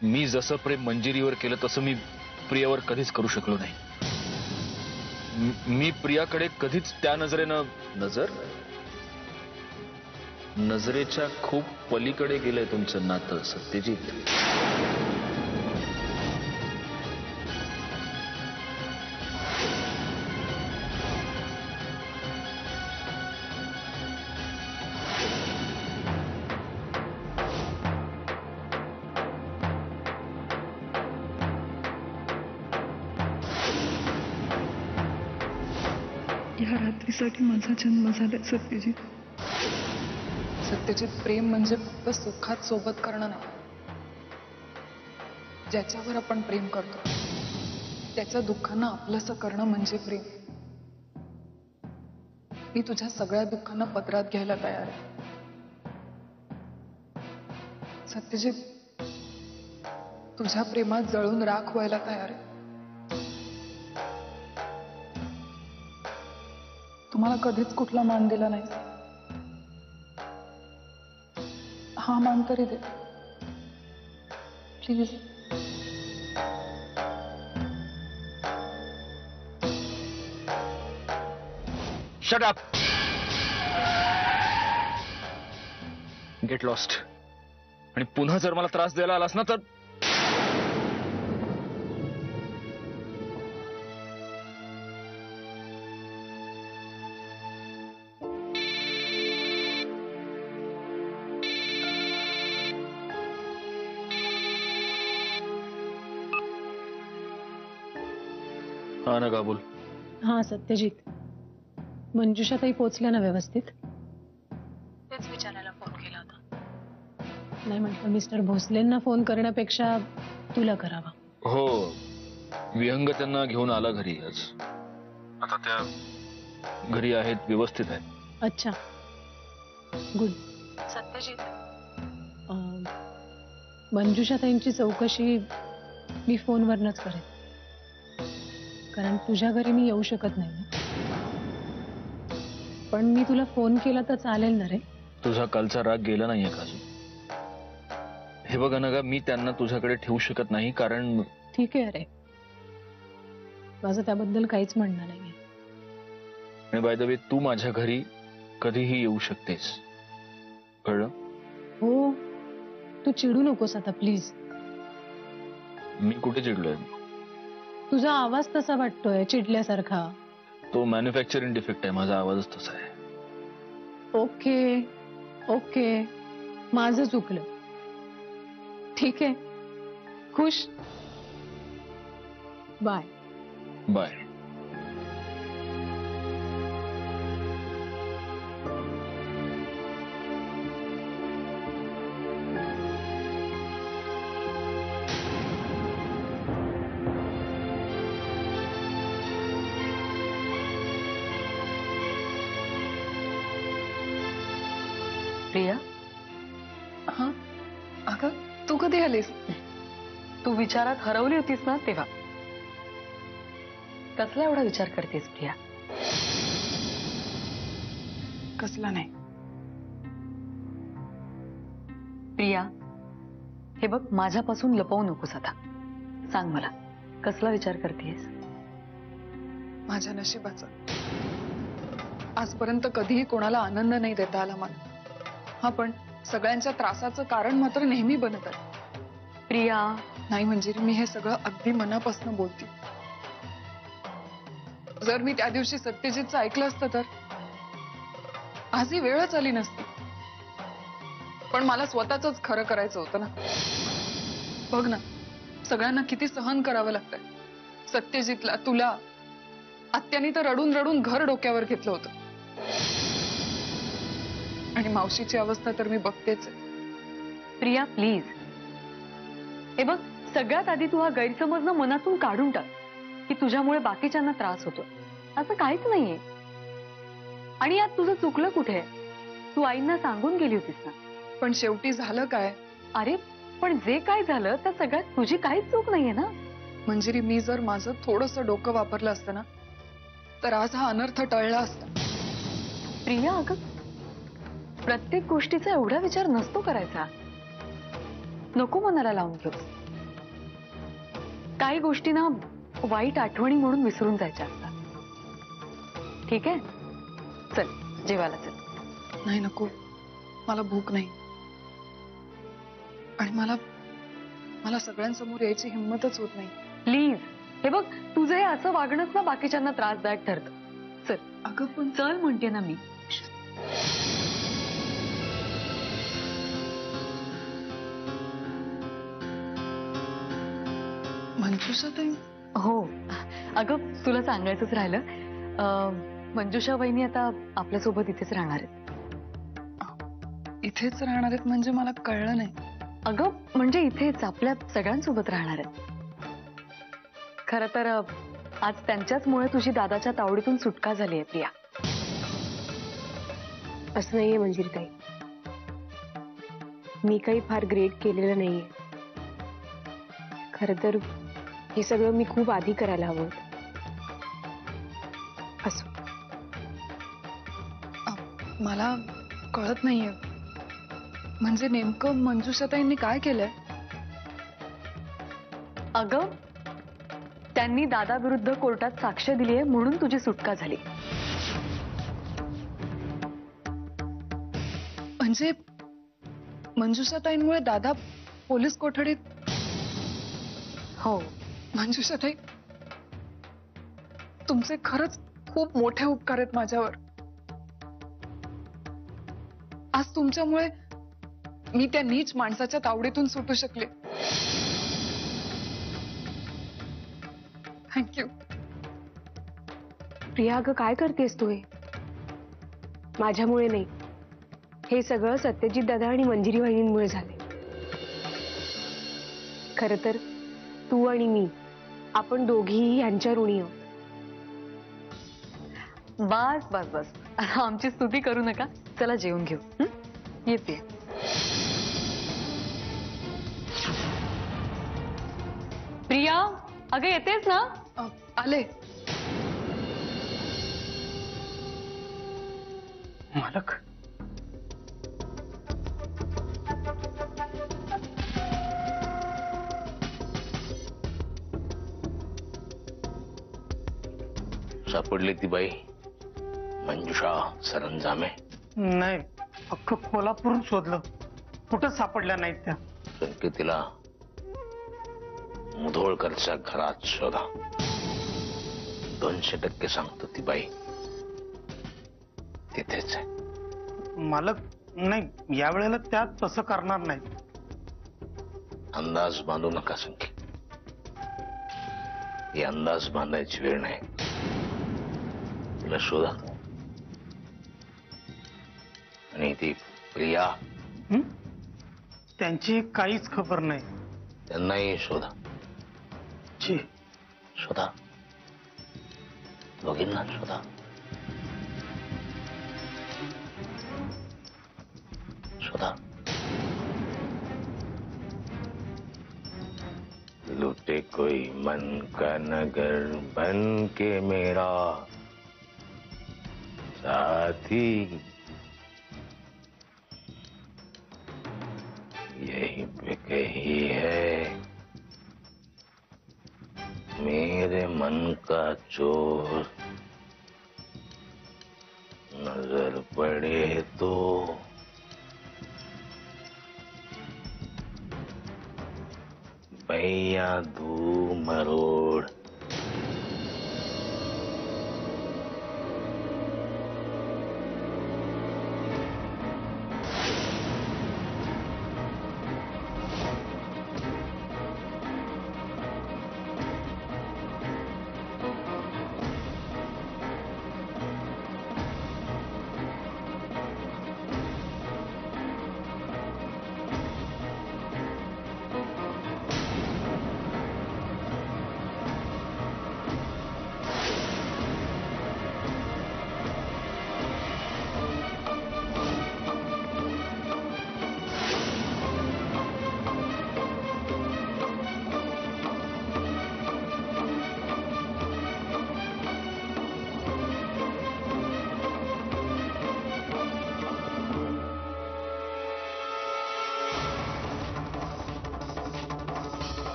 मी जसं प्रेम मंजिरीवर केलं तसं मी प्रियावर कधीच करू शकलो नाही. मी प्रियाकडे कधीच त्या नजरेनं नजरेच्या खूप पलीकडे गेलंय तुमचं नातं सत्यजित. या रात्रीसाठी माझा जन्म झालाय सत्यजित. सत्यजित, प्रेम म्हणजे फक्त सुखात सोबत करणं नाही. ज्याच्यावर आपण प्रेम करतो त्याच्या दुःखांना आपलंसं करणं म्हणजे प्रेम. मी तुझ्या सगळ्या दुःखांना पदरात घ्यायला तयार आहे सत्यजित. तुझ्या प्रेमात जळून राख व्हायला तयार आहे. तुम्हाला कधीच कुठला मान दिला नाही. हा मान तरी दे please. Shut up. Get lost. आणि पुन्हा जर मला त्रास द्यायला आलास ना तर हा ना. का बोल. हाँ सत्यजित, मंजुषा ताई पोचल्या ना व्यवस्थित? तेच विचारायला फोन केला होता. नाही म्हटलं मिस्टर भोसलेंना फोन करण्यापेक्षा तुला करावा. हो, विहंग त्यांना घेऊन आला घरी आज. आता त्या घरी आहेत, व्यवस्थित आहेत. अच्छा, गुड. सत्यजित, मंजुषा ताईंची चौकशी मी फोनवरनच करेन, कारण तुझ्या घरी मी येऊ शकत नाही. पण मी तुला फोन केला तर चालेल ना रे? तुझा कालचा राग गेला नाहीये का अजून? हे बघा ना, मी त्यांना तुझ्याकडे ठेवू शकत नाही कारण. ठीक आहे रे, माझं त्याबद्दल काहीच म्हणणं नाहीये. आणि बाय द वे, तू माझ्या घरी कधीही येऊ शकतेस, कळलं? हो, तू चिडू नकोस आता प्लीज. मी कुठे चिडलोय? तुझा आवाज तसा वाटतोय चिडल्यासारखा. तो मॅन्युफॅक्चरिंग डिफेक्ट आहे, माझा आवाजच तसा आहे. ओके ओके, माझं चुकलं. ठीक आहे, खुश. Bye bye. प्रिया, हा अगं, तू कधी आलीस? तू विचारात हरवली होतीस ना तेव्हा. कसला एवढा विचार करतेस प्रिया? कसला नाही. प्रिया, हे बघ, माझ्यापासून लपवू नकोस आता. सांग मला, कसला विचार करतेस? माझ्या नशिबाचा. आजपर्यंत कधीही कोणाला आनंद नाही देता आला मला. हा, पण सगळ्यांच्या त्रासाचं कारण मात्र नेहमी बनत आहे. प्रिया, नाही म्हणजे मी हे सगळं अगदी मनापासून बोलते. जर मी त्या दिवशी सत्यजितचं ऐकलं असतं तर आज ही वेळच आली नसती. पण मला स्वतःच खरं करायचं होतं ना. बघ ना, सगळ्यांना किती सहन करावं लागतंय. सत्यजितला, तुला, आत्यानी तर रडून रडून घर डोक्यावर घेतलं होतं. आणि मावशीची अवस्था तर मी बघतेच आहे. प्रिया प्लीज, हे बघ, सगळ्यात आधी तू हा गैरसमज मनातून काढून टाक की तुझ्यामुळे बाकीच्यांना त्रास होतो. असं काहीच नाहीये. आणि यात तुझं चुकलं कुठे? तू आईंना सांगून गेली होतीस ना. पण शेवटी झालं काय? अरे पण जे काय झालं त्या सगळ्यात तुझी काहीच चूक नाहीये ना. मंजिरी, मी जर माझं थोडंसं डोकं वापरलं असतं ना तर आज हा अनर्थ टळला असता. प्रिया, अगं, प्रत्येक गोष्टीचा एवढा विचार नसतो करायचा. नको मनाला लावून घेऊ. काही गोष्टी ना वाईट आठवणी म्हणून विसरून जायच्या असतात. ठीक आहे, चल जेवायला चल. नाही नको, मला भूक नाही. आणि मला सगळ्यांसमोर यायची हिंमतच होत नाही. प्लीज. हे बघ, तुझं हे असं वागणंच ना बाकीच्यांना त्रासदायक ठरतं. चल. अगं पण चल म्हणते ना मी. मंजुषा ताई, हो, अगं तुला सांगायचंच राहिलं. मंजुषा वहिनी आता आपल्यासोबत इथेच राहणार आहेत. इथेच राहणार आहेत म्हणजे मला कळलं नाही. अगं म्हणजे इथेच आपल्या सगळ्यांसोबत राहणार आहेत. खरं तर आज त्यांच्याचमुळे तुझी दादाच्या तावडीतून सुटका झाली आहे प्रिया. असं नाहीये मंजिरीताई, मी काही फार ग्रेट केलेलं नाहीये. खरं तर हे सगळं मी खूप आधी करायला हवं होतं. असो. मला कळत नाहीये, म्हणजे नेमकं मंजुषाताईंनी काय केलंय? अगं त्यांनी दादा विरुद्ध कोर्टात साक्ष दिली आहे म्हणून तुझी सुटका झाली. म्हणजे मंजुषाताईंमुळे दादा पोलीस कोठडीत? हो. मंजुषाताई, तुमचे खरंच खूप मोठे उपकार आहेत माझ्यावर. आज तुमच्यामुळे मी त्या नीच माणसाच्या तावडीतून सुटू शकले. थँक्यू. प्रिया, अगं काय करतेस तू? हे माझ्यामुळे नाही, हे सगळं सत्यजित दादा आणि मंजिरी वहिनींमुळे झाले. खरं तर तू आणि मी, आपण दोघीही यांच्या ऋणी आहोत. बस बस बस, आमची स्तुती करू नका. चला जेवून घेऊ. येते. प्रिया, अगं येतेस ना? आले. मालक, सापडली ती बाई मंजुषा सरंजामे? नाही, अख्खं कोल्हापूर शोधलं, कुठं सापडल्या नाहीत त्या. संकेतीला मुधोळकरच्या घरात शोधा. 200% सांगतो ती बाई तिथेच आहे. मालक, नाही, या वेळेला त्या तसं करणार नाही. अंदाज बांधू नका संकेत, ही अंदाज बांधायची वेळ नाही. तिला शोधा. आणि ती प्रिया, त्यांची काहीच खबर नाही. त्यांनाही शोधा. छी, शोधा, दोघींना शोधा. शोधा. लूटे कोई मन का नगर बन के मेरा साथी, यही पे कहीं है मेरे मन का चोर. नजर पड़े तो भैया दू मरोड़.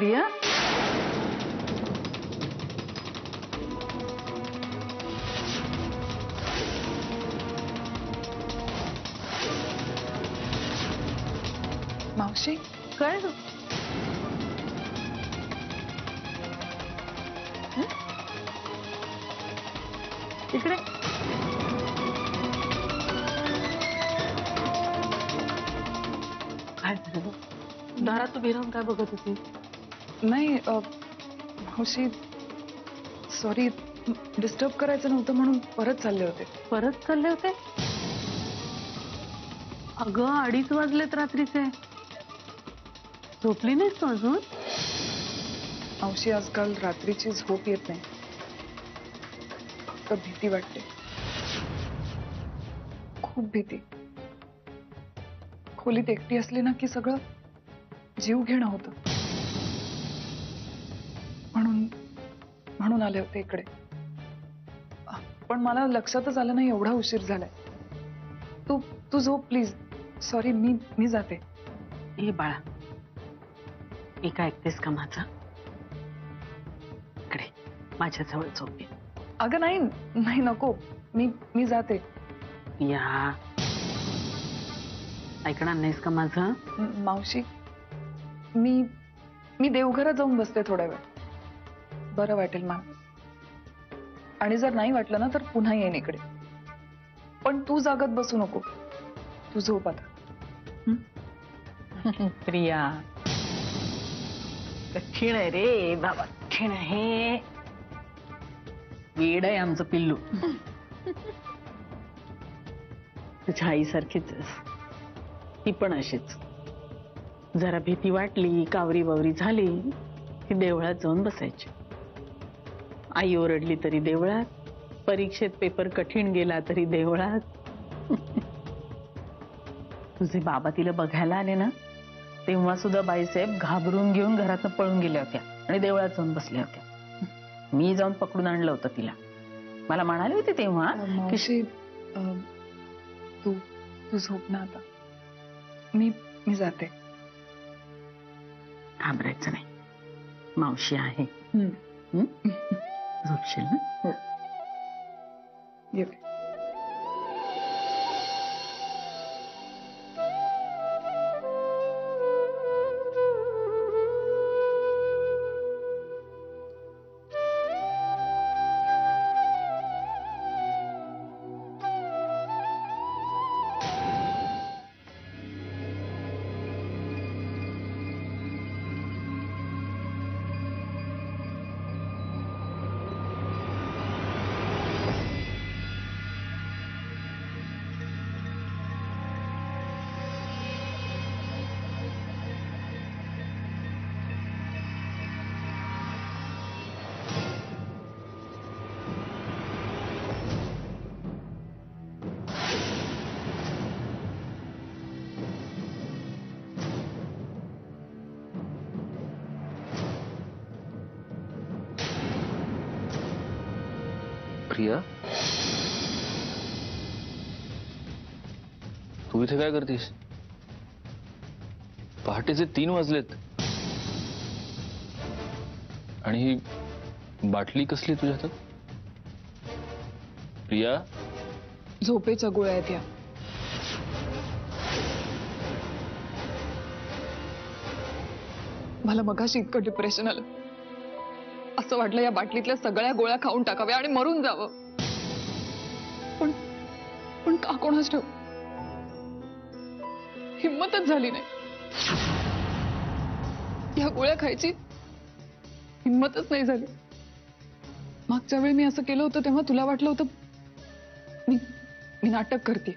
प्रिया, मावशी काय ग? हं? इकडे काय झालं? दारात उभी राहून काय बघत होती? नाही मावशी सॉरी, डिस्टर्ब करायचं नव्हतं म्हणून परत चालले होते. परत चालले होते? अगं 2:30 वाजलेत रात्रीचे. झोपली नाहीस तू अजून? मावशी आजकाल रात्रीची झोप येत नाही, फक्त भीती वाटते, खूप भीती. खोलीत एकटी असली ना की सगळं जीव घेणं होतं. म्हणून म्हणून आले होते इकडे. पण मला लक्षातच आलं नाही एवढा उशीर झालाय. तू तू झोप प्लीज. सॉरी, मी जाते. ए बाळा, एक ऐकतेस का माझं? इकडे माझ्याजवळ झोप ये. अगं नाही नाही, नको. मी जाते. या, ऐकणार नाहीस का माझं? मावशी मी देवघरात जाऊन बसते थोडा वेळ, बरं वाटेल मला. आणि जर नाही वाटलं ना तर पुन्हा येईन इकडे. पण तू जागत बसू नको. तू झोप आता. प्रिया, कठीण आहे रे बाबा, कठीण आहे. वेड आहे आमचं पिल्लू. तुझ्या आईसारखीच आहेस. ती पण अशीच. जरा भीती वाटली, कावरी बावरी झाली की देवळात जाऊन बसायची. आई ओरडली तरी देवळात, परीक्षेत पेपर कठीण गेला तरी देवळात. तुझे बाबा तिला बघायला आले ना तेव्हा सुद्धा बाईसाहेब घाबरून घेऊन घरातनं पळून गेल्या होत्या आणि देवळात जाऊन बसल्या होत्या. मी जाऊन पकडून आणलं होतं तिला. मला म्हणाले होते तेव्हा की मावशी तू झोप ना आता. मी जाते. घाबरायचं नाही, मावशी आहे. झोपशील ना? येते. प्रिया, तू इथे काय करतीस? पहाटेचे 3 वाजलेत. आणि ही बाटली कसली तुझ्या हातात? प्रिया, झोपेच्या गोळ्या आहेत या. मला मगाशी इतकं डिप्रेशन आलं, असं वाटलं या बाटलीतल्या सगळ्या गोळ्या खाऊन टाकाव्या आणि मरून जावं. पण का कोणाच ठाऊक हिम्मतच झाली नाही. या गोळ्या खायची हिम्मतच नाही झाली. मागच्या वेळी मी असं केलं होतं तेव्हा तुला वाटलं होतं मी नाटक करते.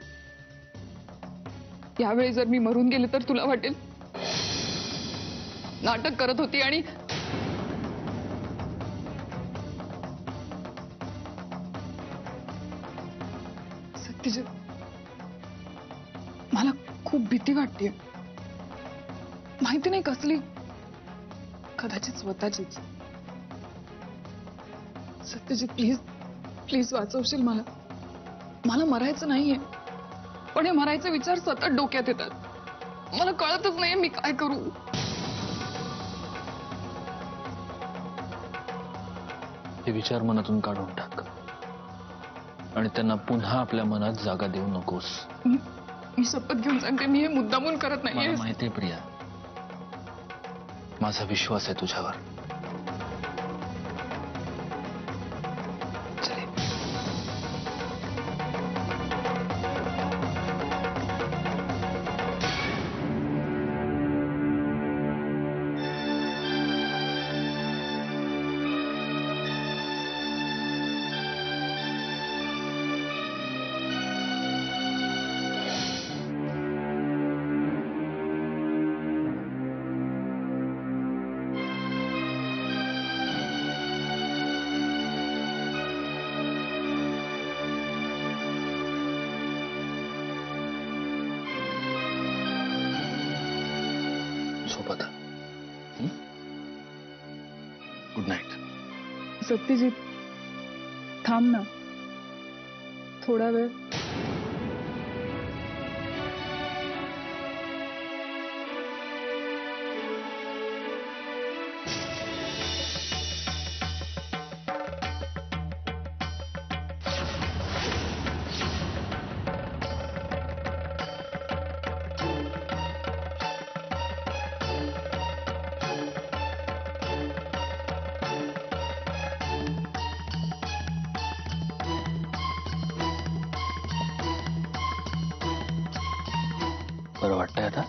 यावेळी जर मी मरून गेले तर तुला वाटेल नाटक करत होती. आणि सत्यजित, मला खूप भीती वाटते. माहिती नाही कसली, कदाचित स्वतःचीच. सत्यजित, प्लीज प्लीज वाचवशील मला. मला मरायचं नाहीये, पण हे मरायचे विचार सतत डोक्यात येतात. मला कळतच नाहीये मी काय करू. ते विचार मनातून काढून टाक आणि त्यांना पुन्हा आपल्या मनात जागा देऊ नकोस. मी शपथ घेऊन सांगते, मी हे मुद्दामून करत मला नाहीये. माहितीये प्रिया, माझा विश्वास आहे तुझ्यावर. चल. झोप आता. Good night. सत्यजित, थांब ना थोडा वेळ. बरं वाटतंय आता?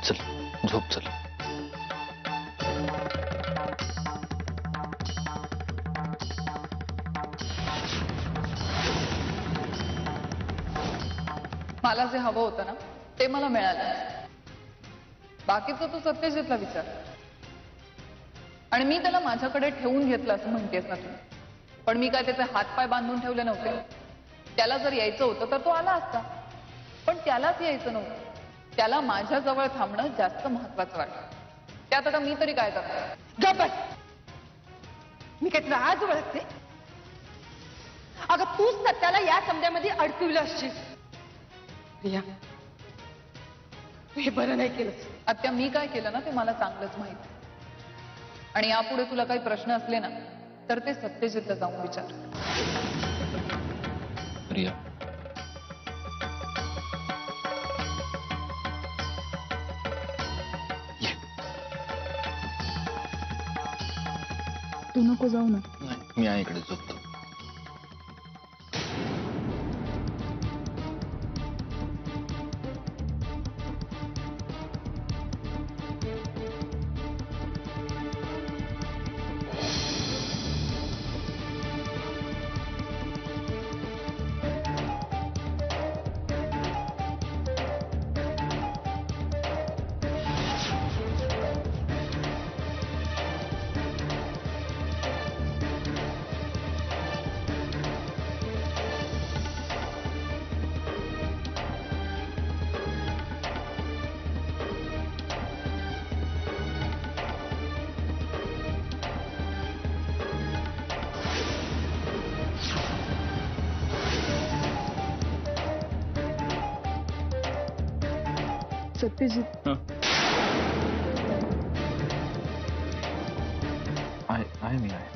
चल झोप. चल. मला जे हवं होतं ना ते मला मिळालं. बाकीचं तू सत्यजितला विचार. आणि मी त्याला माझ्याकडे ठेवून घेतलं असं म्हणतेस ना तू. पण मी काय त्याचे हातपाय बांधून ठेवले नव्हते. त्याला जर यायचं होतं तर तो आला असता, पण त्यालाच यायचं नव्हतं. त्याला माझ्या जवळ थांबणं जास्त महत्वाचं वाटतं. त्यात आता मी तरी काय करतो? मी काय तुला आज ओळखते? अगं तूच सत्याला या समजामध्ये अडकवलं असशील. प्रिया, तू हे बरं नाही केलंस. आत्या, मी काय केलं ना ते मला चांगलंच माहिती. आणि यापुढे तुला काही प्रश्न असले ना तर ते सत्यजितला जाऊन विचार. प्रिया, तू नको जाऊ ना. नाही, मी आईकडे झोपतो. सत्यजित, आहे मी आहे.